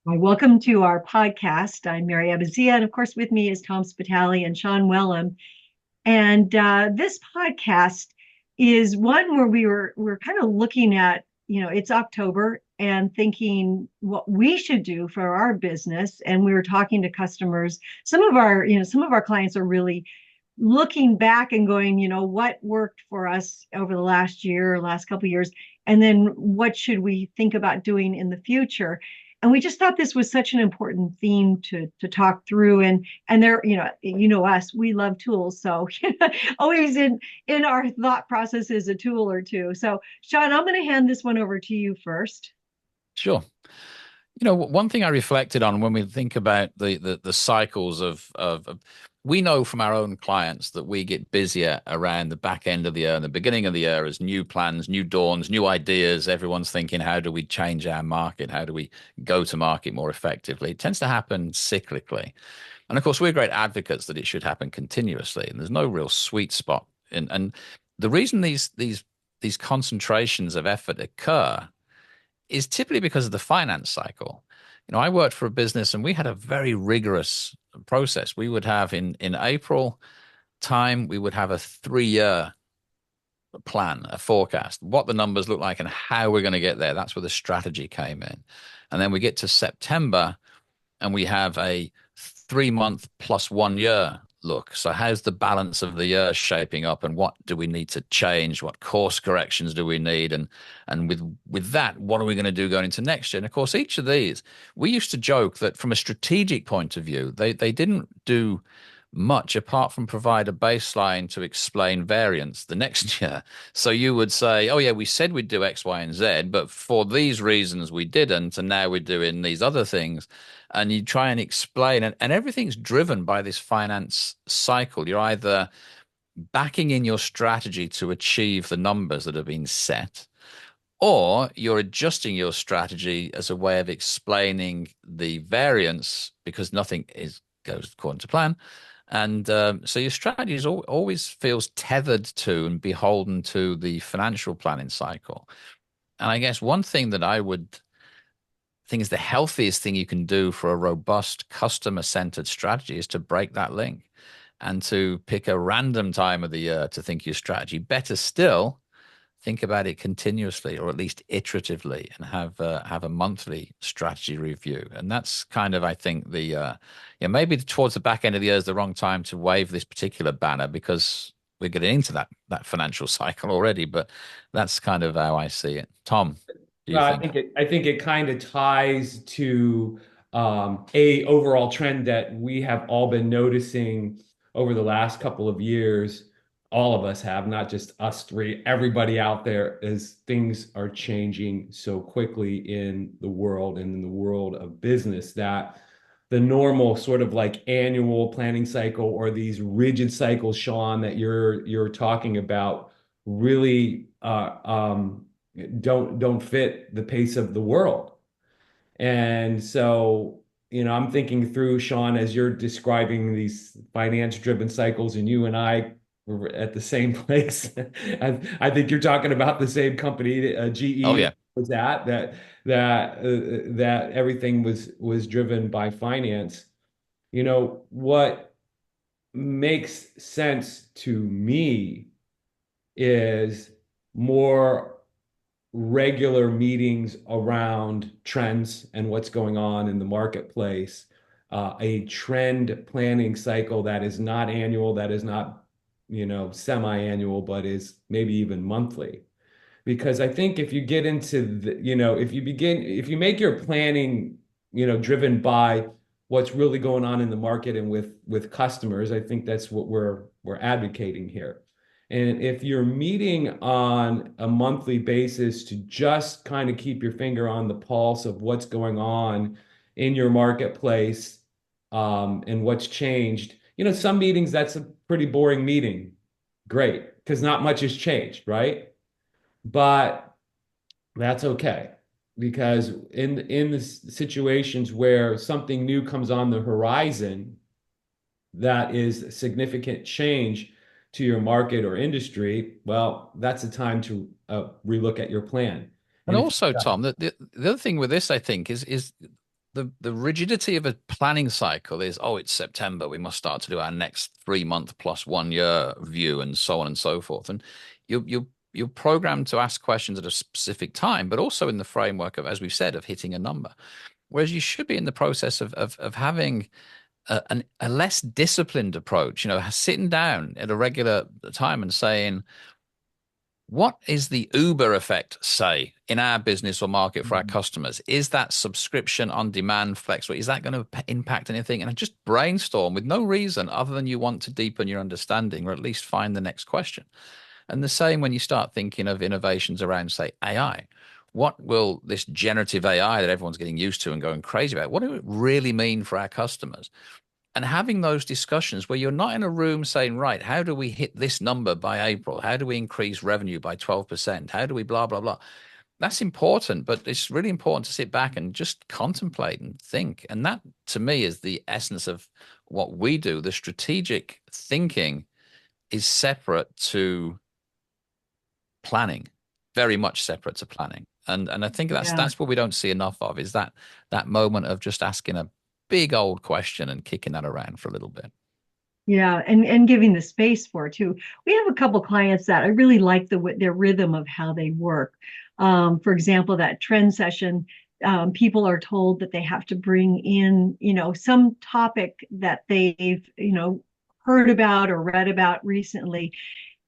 Hi, welcome to our podcast. I'm Mary Abazia, and of course, with me is Tom Spitali and Sean Wellham. And this podcast is one where we're kind of looking at, it's October and thinking what we should do for our business. And we were talking to customers. Some of our clients are really looking back and going, what worked for us over the last year, last couple of years, and then what should we think about doing in the future? And we just thought this was such an important theme to talk through. And there, us, we love tools, so always in our thought process is a tool or two. So, Sean, I'm going to hand this one over to you first. Sure. One thing I reflected on when we think about the cycles of we know from our own clients that we get busier around the back end of the year and the beginning of the year as new plans, new dawns, new ideas. Everyone's thinking, how do we change our market? How do we go to market more effectively? It tends to happen cyclically. And of course, we're great advocates that it should happen continuously. And there's no real sweet spot. And the reason these concentrations of effort occur is typically because of the finance cycle. I worked for a business and we had a very rigorous process. We would have in April time, we would have a 3-year plan, a forecast, what the numbers look like and how we're going to get there. That's where the strategy came in. And then we get to September and we have a 3-month plus 1 year look. So how's the balance of the year shaping up, and what do we need to change? What course corrections do we need? And with that, what are we going to do going into next year? And of course, each of these, we used to joke that from a strategic point of view, they didn't do much apart from provide a baseline to explain variance the next year. So you would say, oh yeah, we said we'd do X, Y, and Z, but for these reasons we didn't, and now we're doing these other things. And you try and explain, and everything's driven by this finance cycle. You're either backing in your strategy to achieve the numbers that have been set, or you're adjusting your strategy as a way of explaining the variance because nothing goes according to plan. And so your strategy always feels tethered to and beholden to the financial planning cycle. And I guess one thing that I would think is the healthiest thing you can do for a robust customer-centered strategy is to break that link and to pick a random time of the year to think your strategy. Better still, think about it continuously or at least iteratively, and have a monthly strategy review. And that's kind of, I think, maybe towards the back end of the year is the wrong time to wave this particular banner because we're getting into that financial cycle already. But that's kind of how I see it. Tom, do you Well, think? I think it kind of ties to a overall trend that we have all been noticing over the last couple of years. All of us have, not just us three, everybody out there, as things are changing so quickly in the world and in the world of business that the normal sort of like annual planning cycle or these rigid cycles, Sean, that you're talking about really don't fit the pace of the world. And so, I'm thinking through, Sean, as you're describing these finance driven cycles, and you and I were at the same place. I think you're talking about the same company, Oh GE yeah. was that everything was driven by finance. What makes sense to me is more regular meetings around trends and what's going on in the marketplace, a trend planning cycle that is not annual, that is not, semi-annual, but is maybe even monthly. Because I think if you get into if you make your planning, driven by what's really going on in the market and with customers, I think that's what we're advocating here. And if you're meeting on a monthly basis to just kind of keep your finger on the pulse of what's going on in your marketplace, and what's changed, some meetings, that's a pretty boring meeting. Great, because not much has changed, right? But that's okay, because in the situations where something new comes on the horizon that is significant change to your market or industry, well, that's a time to relook at your plan. And And if also, Tom, the other thing with this, I think, is the rigidity of a planning cycle is, oh, it's September, we must start to do our next 3 month plus 1 year view, and so on and so forth. And you're programmed to ask questions at a specific time, but also in the framework of, as we've said, of hitting a number. Whereas you should be in the process of having a less disciplined approach, sitting down at a regular time and saying, what is the Uber effect, say, in our business or market for our customers? Is that subscription on demand flexible? Is that going to impact anything? And just brainstorm with no reason other than you want to deepen your understanding, or at least find the next question. And the same when you start thinking of innovations around, say, AI. What will this generative AI that everyone's getting used to and going crazy about, what do it really mean for our customers? And having those discussions where you're not in a room saying, right, how do we hit this number by April? How do we increase revenue by 12%? How do we blah, blah, blah? That's important, but it's really important to sit back and just contemplate and think. And that, to me, is the essence of what we do. The strategic thinking is separate to planning, very much separate to planning. And I think that's what we don't see enough of, is that moment of just asking a big old question and kicking that around for a little bit. Yeah, and giving the space for it too. We have a couple clients that I really like their rhythm of how they work. For example, that trend session, people are told that they have to bring in, some topic that they've, heard about or read about recently,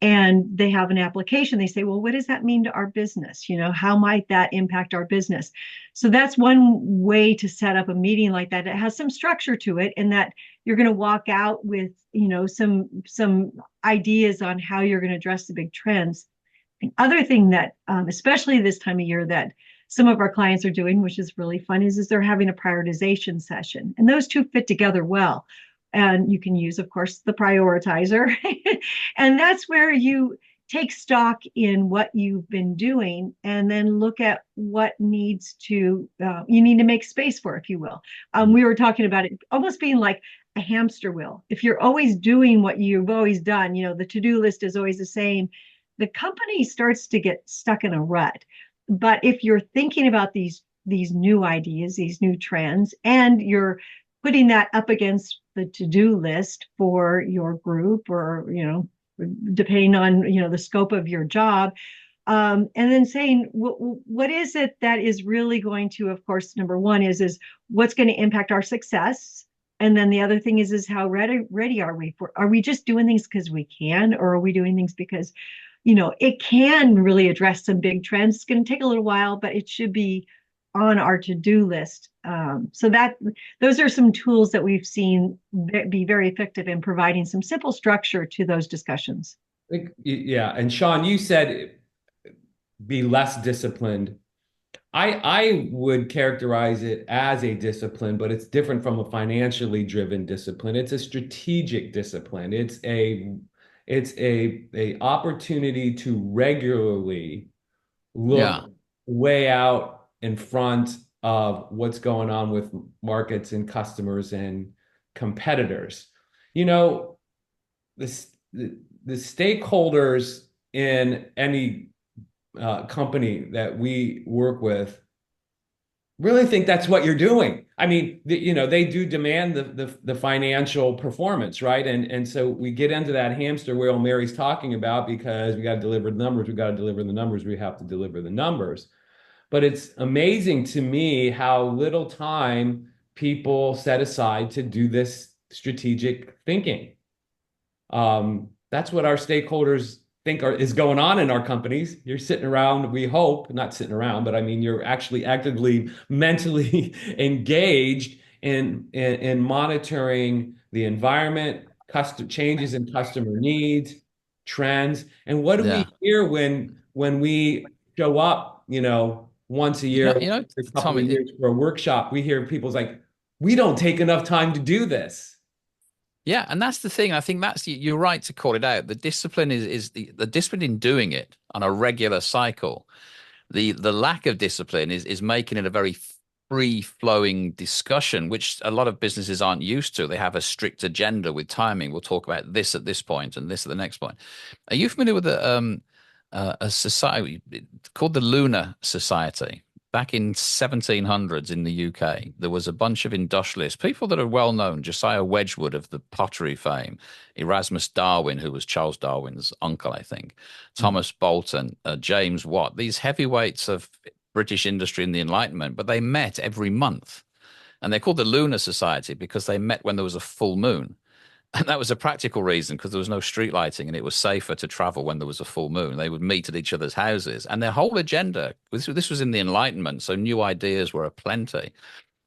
and they have an application. They say, well, what does that mean to our business? How might that impact our business? So that's one way to set up a meeting like that. It has some structure to it, and that you're going to walk out with, some ideas on how you're going to address the big trends. The other thing that, especially this time of year, that some of our clients are doing, which is really fun, is they're having a prioritization session, and those two fit together well. And you can use, of course, the prioritizer. And that's where you take stock in what you've been doing, and then look at what you need to make space for, if you will. We were talking about it almost being like a hamster wheel. If you're always doing what you've always done, the to-do list is always the same, the company starts to get stuck in a rut. But if you're thinking about these new ideas, these new trends, and you're putting that up against the to-do list for your group, or depending on the scope of your job, and then saying, what is it that is really going to, of course, number one is what's going to impact our success, and then the other thing is how ready are we for? Are we just doing things because we can, or are we doing things because it can really address some big trends? It's going to take a little while, but it should be on our to-do list. So those are some tools that we've seen be very effective in providing some simple structure to those discussions. Yeah. And Sean, you said be less disciplined. I would characterize it as a discipline, but it's different from a financially driven discipline. It's a strategic discipline. It's a opportunity to regularly look way out in front of what's going on with markets and customers and competitors. The stakeholders in any company that we work with really think that's what you're doing. I mean, they do demand the financial performance, right? And so we get into that hamster wheel Mary's talking about, because we got to deliver the numbers, we got to deliver the numbers, we have to deliver the numbers. But it's amazing to me how little time people set aside to do this strategic thinking. That's what our stakeholders think is going on in our companies. You're sitting around, we hope, not sitting around, but I mean, you're actually actively, mentally engaged in monitoring the environment, changes in customer needs, trends. And what do we hear when we show up, once a year, a couple Tom, of years for a workshop? We hear people's like, we don't take enough time to do this. Yeah, and that's the thing. I think you're right to call it out. The discipline is the discipline in doing it on a regular cycle. The lack of discipline is making it a very free-flowing discussion, which a lot of businesses aren't used to. They have a strict agenda with timing. We'll talk about this at this point and this at the next point. Are you familiar with a society called the Lunar Society? back in 1700s in the UK, there was a bunch of industrialists, people that are well known, Josiah Wedgwood of the pottery fame, Erasmus Darwin, who was Charles Darwin's uncle, I think, Thomas Bolton, James Watt, these heavyweights of British industry in the Enlightenment, but they met every month. And they're called the Lunar Society because they met when there was a full moon. And that was a practical reason because there was no street lighting and it was safer to travel when there was a full moon. They would meet at each other's houses. And their whole agenda, this was in the Enlightenment, so new ideas were aplenty.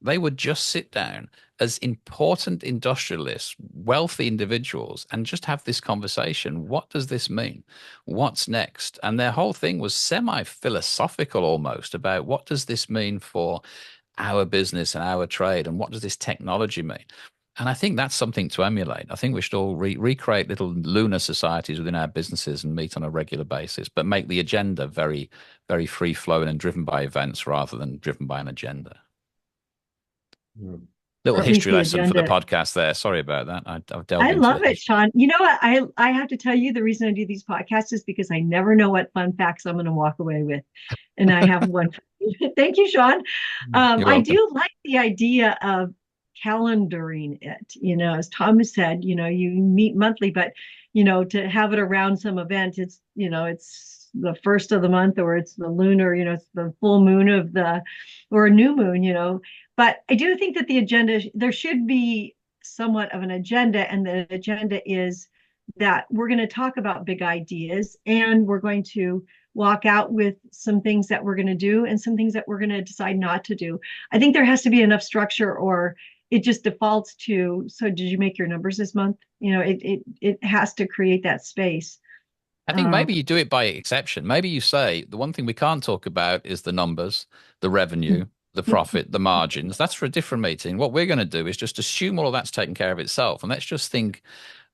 They would just sit down as important industrialists, wealthy individuals, and just have this conversation. What does this mean? What's next? And their whole thing was semi-philosophical almost about what does this mean for our business and our trade, and what does this technology mean? And I think that's something to emulate. I think we should all recreate little lunar societies within our businesses and meet on a regular basis, but make the agenda very, very free flowing and driven by events rather than driven by an agenda. Little history lesson for the podcast there. Sorry about that. I've delved I into love it, Sean. You know what? I have to tell you the reason I do these podcasts is because I never know what fun facts I'm going to walk away with. And I have one. Thank you, Sean. I do like the idea of calendaring it. As Thomas said, you meet monthly, but, to have it around some event, it's the first of the month, or it's the lunar, it's the full moon or a new moon, But I do think that the agenda, there should be somewhat of an agenda, and the agenda is that we're going to talk about big ideas, and we're going to walk out with some things that we're going to do and some things that we're going to decide not to do. I think there has to be enough structure, or it just defaults to, so did you make your numbers this month? It has to create that space. I think maybe you do it by exception. Maybe you say the one thing we can't talk about is the numbers, the revenue, the profit, the margins. That's for a different meeting. What we're going to do is just assume all of that's taken care of itself. And let's just think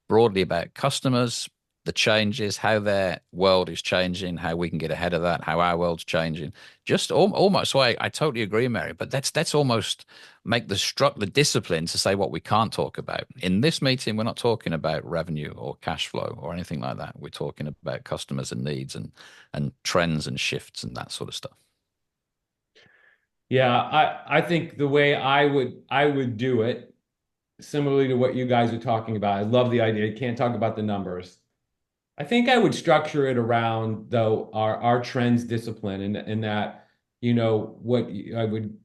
broadly about customers, the changes, how their world is changing, how we can get ahead of that, how our world's changing. Just almost, so I totally agree, Mary, but that's almost make the discipline to say what we can't talk about. In this meeting, we're not talking about revenue or cash flow or anything like that. We're talking about customers and needs and trends and shifts and that sort of stuff. Yeah, I think the way I would do it, similarly to what you guys are talking about, I love the idea. You can't talk about the numbers. I think I would structure it around, though, our trends discipline, and that, what I would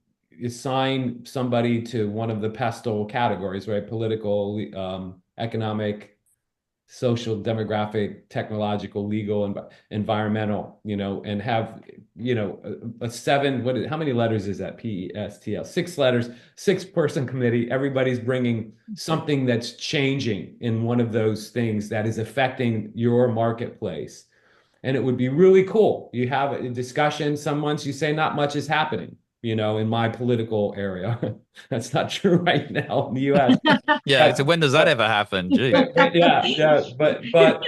assign somebody to one of the pestle categories, right? Political, economic, social, demographic, technological, legal, and environmental, and have, a seven, how many letters is that? PESTL, 6 letters, 6-person committee. Everybody's bringing something that's changing in one of those things that is affecting your marketplace. And it would be really cool. You have a discussion. Some months you say not much is happening, in my political area. That's not true right now in the U.S. Yeah. So when does that ever happen? Gee. Yeah. But the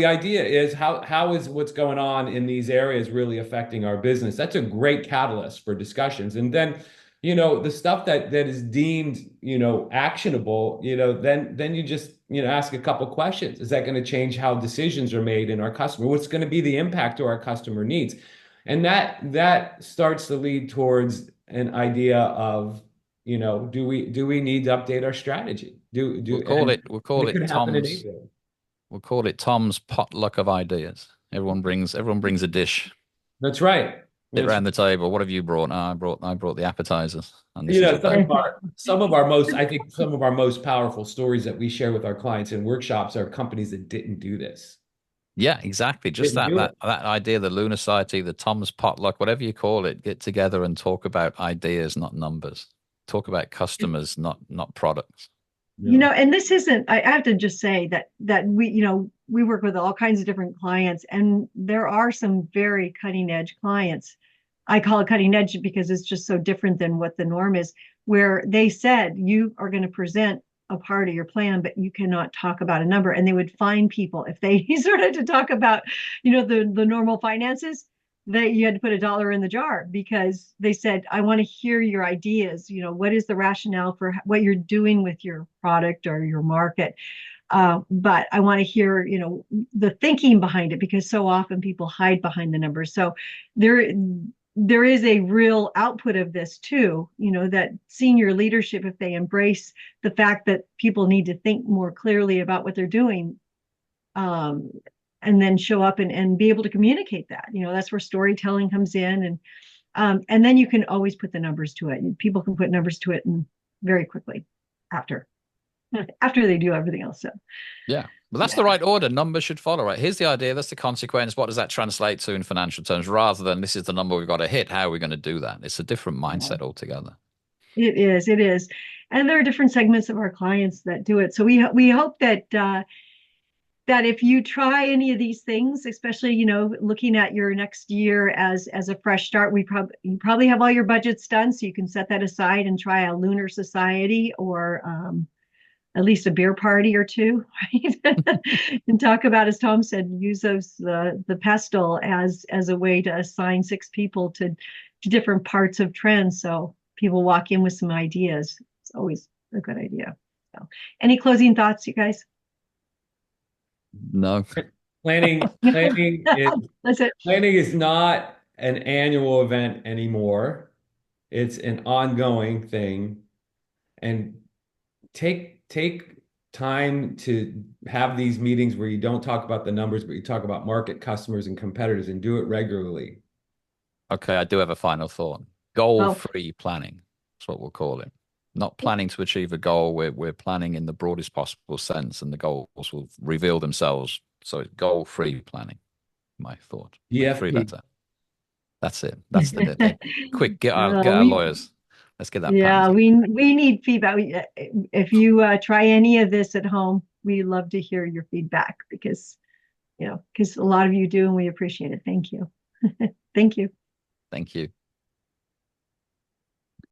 idea is how is what's going on in these areas really affecting our business? That's a great catalyst for discussions. And then, the stuff that is deemed, actionable, then you just, ask a couple questions. Is that going to change how decisions are made in our customer? What's going to be the impact to our customer needs? And that starts to lead towards an idea of, do we need to update our strategy? We'll call it Tom's potluck of ideas. Everyone brings a dish. That's right. Sit around the table. What have you brought? I brought the appetizers. And some of our most powerful stories that we share with our clients in workshops are companies that didn't do this. Yeah, exactly. Just that idea, the Lunar Society, the Tom's potluck, whatever you call it, get together and talk about ideas, not numbers. Talk about customers, not products. Yeah. And this isn't, I have to just say that we work with all kinds of different clients, and there are some very cutting edge clients. I call it cutting edge because it's just so different than what the norm is, where they said, you are going to present a part of your plan, but you cannot talk about a number. And they would fine people if they started to talk about, the normal finances, that you had to put $1 in the jar, because they said, I want to hear your ideas. What is the rationale for what you're doing with your product or your market? But I want to hear, the thinking behind it, because so often people hide behind the numbers. So there is a real output of this too, that senior leadership, if they embrace the fact that people need to think more clearly about what they're doing, um, and then show up and be able to communicate that. That's where storytelling comes in, and then you can always put the numbers to it. People can put numbers to it and very quickly after they do everything else. So yeah. But that's the right order. Numbers should follow, right? Here's the idea. That's the consequence. What does that translate to in financial terms? Rather than this is the number we've got to hit. How are we going to do that? It's a different mindset altogether. It is. And there are different segments of our clients that do it. So we hope that that if you try any of these things, especially, looking at your next year as a fresh start, you probably have all your budgets done, so you can set that aside and try a lunar society, or at least a beer party or two, right? And talk about, as Tom said, use the pestle as a way to assign 6 people to different parts of trends, so people walk in with some ideas. It's always a good idea. So, any closing thoughts, you guys? No. Planning That's it. planning is not an annual event anymore. It's an ongoing thing. And take time to have these meetings where you don't talk about the numbers, but you talk about market, customers, and competitors, and do it regularly. Okay, I do have a final thought. Goal-free planning. That's what we'll call it. Not planning to achieve a goal. We're planning in the broadest possible sense, and the goals will reveal themselves. So it's goal-free planning. My thought. EFP. 3-letter. That's it. That's the quick. Get our lawyers. Let's get that. Yeah, we need feedback. If you try any of this at home, we love to hear your feedback, because a lot of you do, and we appreciate it. Thank you. Thank you. Thank you.